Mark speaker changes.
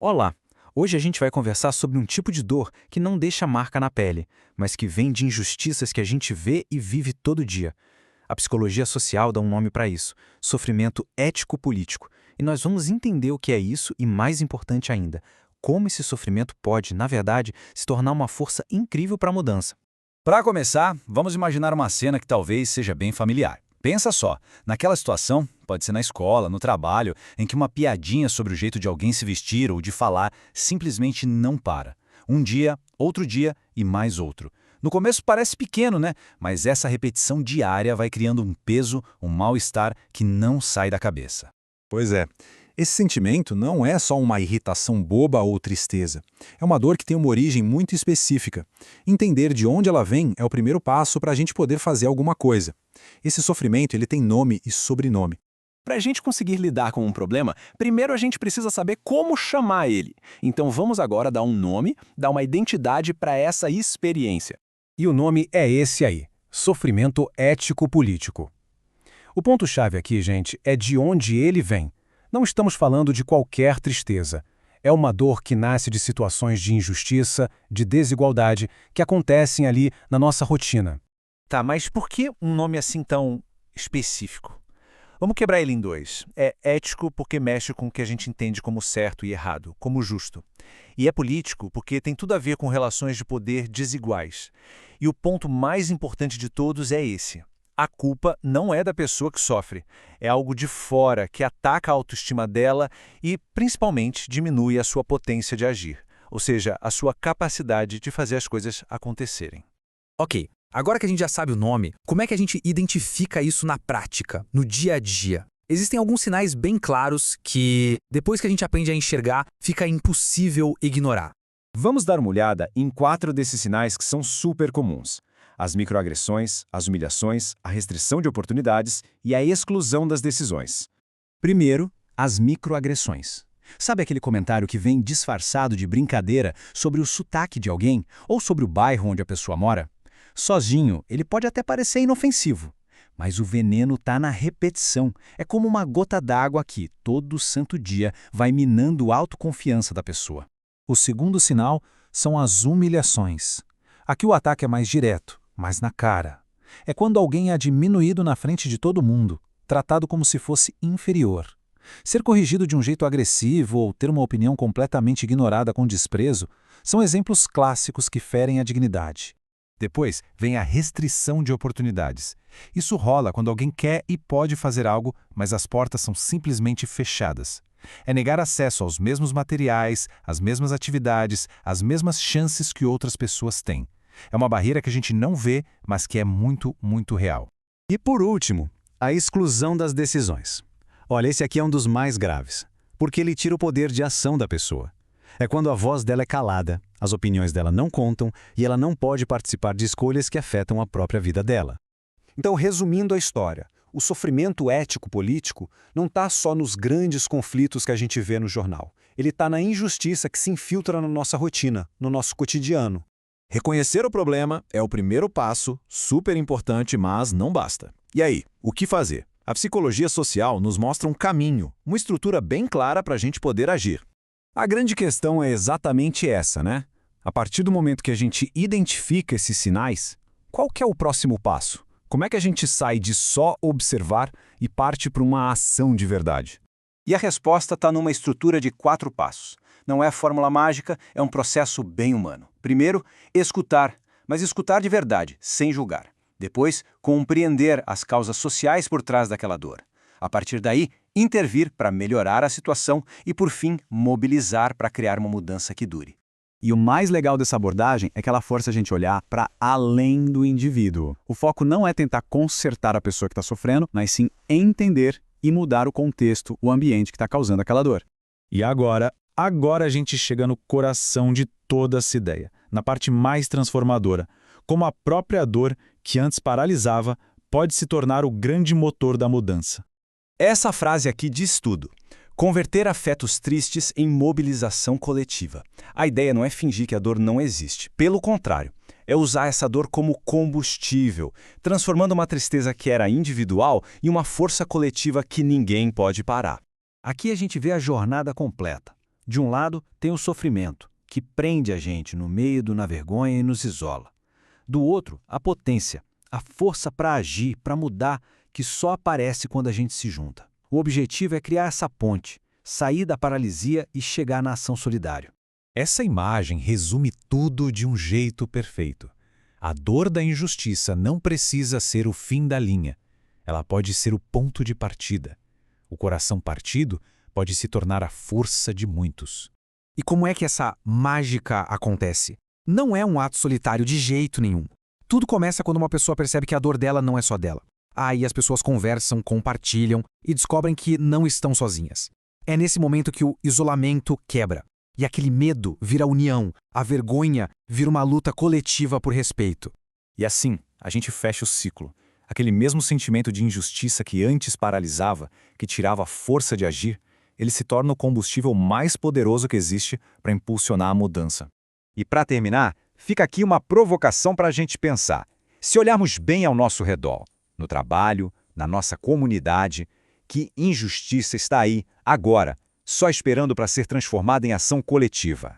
Speaker 1: Olá! Hoje a gente vai conversar sobre um tipo de dor que não deixa marca na pele, mas que vem de injustiças que a gente vê e vive todo dia. A psicologia social dá um nome para isso: sofrimento ético-político. E nós vamos entender o que é isso e, mais importante ainda, como esse sofrimento pode, na verdade, se tornar uma força incrível para a mudança.
Speaker 2: Para começar, vamos imaginar uma cena que talvez seja bem familiar. Pensa só, naquela situação, pode ser na escola, no trabalho, em que uma piadinha sobre o jeito de alguém se vestir ou de falar simplesmente não para. Um dia, outro dia e mais outro. No começo parece pequeno, né? Mas essa repetição diária vai criando um peso, um mal-estar que não sai da cabeça.
Speaker 3: Pois é. Esse sentimento não é só uma irritação boba ou tristeza. É uma dor que tem uma origem muito específica. Entender de onde ela vem é o primeiro passo para a gente poder fazer alguma coisa. Esse sofrimento ele tem nome e sobrenome.
Speaker 4: Para a gente conseguir lidar com um problema, primeiro a gente precisa saber como chamar ele. Então vamos agora dar um nome, dar uma identidade para essa experiência.
Speaker 5: E o nome é esse aí: sofrimento ético-político. O ponto-chave aqui, gente, é de onde ele vem. Não estamos falando de qualquer tristeza. É uma dor que nasce de situações de injustiça, de desigualdade, que acontecem ali na nossa rotina.
Speaker 6: Tá, mas por que um nome assim tão específico? Vamos quebrar ele em dois. É ético porque mexe com o que a gente entende como certo e errado, como justo. E é político porque tem tudo a ver com relações de poder desiguais. E o ponto mais importante de todos é esse: a culpa não é da pessoa que sofre. É algo de fora que ataca a autoestima dela e, principalmente, diminui a sua potência de agir, ou seja, a sua capacidade de fazer as coisas acontecerem.
Speaker 7: Ok, agora que a gente já sabe o nome, como é que a gente identifica isso na prática, no dia a dia? Existem alguns sinais bem claros que, depois que a gente aprende a enxergar, fica impossível ignorar.
Speaker 2: Vamos dar uma olhada em 4 desses sinais que são super comuns: as microagressões, as humilhações, a restrição de oportunidades e a exclusão das decisões.
Speaker 3: Primeiro, as microagressões. Sabe aquele comentário que vem disfarçado de brincadeira sobre o sotaque de alguém ou sobre o bairro onde a pessoa mora? Sozinho, ele pode até parecer inofensivo, mas o veneno está na repetição. É como uma gota d'água que, todo santo dia, vai minando a autoconfiança da pessoa. O segundo sinal são as humilhações. Aqui o ataque é mais direto, mais na cara. É quando alguém é diminuído na frente de todo mundo, tratado como se fosse inferior. Ser corrigido de um jeito agressivo ou ter uma opinião completamente ignorada com desprezo são exemplos clássicos que ferem a dignidade.
Speaker 8: Depois vem a restrição de oportunidades. Isso rola quando alguém quer e pode fazer algo, mas as portas são simplesmente fechadas. É negar acesso aos mesmos materiais, às mesmas atividades, às mesmas chances que outras pessoas têm. É uma barreira que a gente não vê, mas que é muito, muito real.
Speaker 3: E por último, a exclusão das decisões. Olha, esse aqui é um dos mais graves, porque ele tira o poder de ação da pessoa. É quando a voz dela é calada, as opiniões dela não contam e ela não pode participar de escolhas que afetam a própria vida dela.
Speaker 9: Então, resumindo a história, o sofrimento ético-político não está só nos grandes conflitos que a gente vê no jornal. Ele está na injustiça que se infiltra na nossa rotina, no nosso cotidiano.
Speaker 2: Reconhecer o problema é o primeiro passo, super importante, mas não basta. E aí, o que fazer? A psicologia social nos mostra um caminho, uma estrutura bem clara para a gente poder agir.
Speaker 3: A grande questão é exatamente essa, né? A partir do momento que a gente identifica esses sinais, qual que é o próximo passo? Como é que a gente sai de só observar e parte para uma ação de verdade?
Speaker 9: E a resposta está numa estrutura de 4 passos. Não é fórmula mágica, é um processo bem humano. Primeiro, escutar, mas escutar de verdade, sem julgar. Depois, compreender as causas sociais por trás daquela dor. A partir daí, intervir para melhorar a situação e, por fim, mobilizar para criar uma mudança que dure.
Speaker 3: E o mais legal dessa abordagem é que ela força a gente a olhar para além do indivíduo. O foco não é tentar consertar a pessoa que está sofrendo, mas sim entender e mudar o contexto, o ambiente que está causando aquela dor.
Speaker 8: E agora a gente chega no coração de toda essa ideia, na parte mais transformadora, como a própria dor que antes paralisava pode se tornar o grande motor da mudança.
Speaker 4: Essa frase aqui diz tudo. Converter afetos tristes em mobilização coletiva. A ideia não é fingir que a dor não existe. Pelo contrário, é usar essa dor como combustível, transformando uma tristeza que era individual em uma força coletiva que ninguém pode parar.
Speaker 9: Aqui a gente vê a jornada completa.
Speaker 3: De um lado, tem o sofrimento, que prende a gente no meio na vergonha e nos isola. Do outro, a potência, a força para agir, para mudar, que só aparece quando a gente se junta. O objetivo é criar essa ponte, sair da paralisia e chegar na ação solidária.
Speaker 5: Essa imagem resume tudo de um jeito perfeito. A dor da injustiça não precisa ser o fim da linha. Ela pode ser o ponto de partida. O coração partido pode se tornar a força de muitos.
Speaker 7: E como é que essa mágica acontece? Não é um ato solitário de jeito nenhum. Tudo começa quando uma pessoa percebe que a dor dela não é só dela. Aí as pessoas conversam, compartilham e descobrem que não estão sozinhas. É nesse momento que o isolamento quebra. E aquele medo vira união, a vergonha vira uma luta coletiva por respeito.
Speaker 2: E assim, a gente fecha o ciclo. Aquele mesmo sentimento de injustiça que antes paralisava, que tirava a força de agir, ele se torna o combustível mais poderoso que existe para impulsionar a mudança.
Speaker 10: E para terminar, fica aqui uma provocação para a gente pensar. Se olharmos bem ao nosso redor, no trabalho, na nossa comunidade, que injustiça está aí, agora, só esperando para ser transformada em ação coletiva?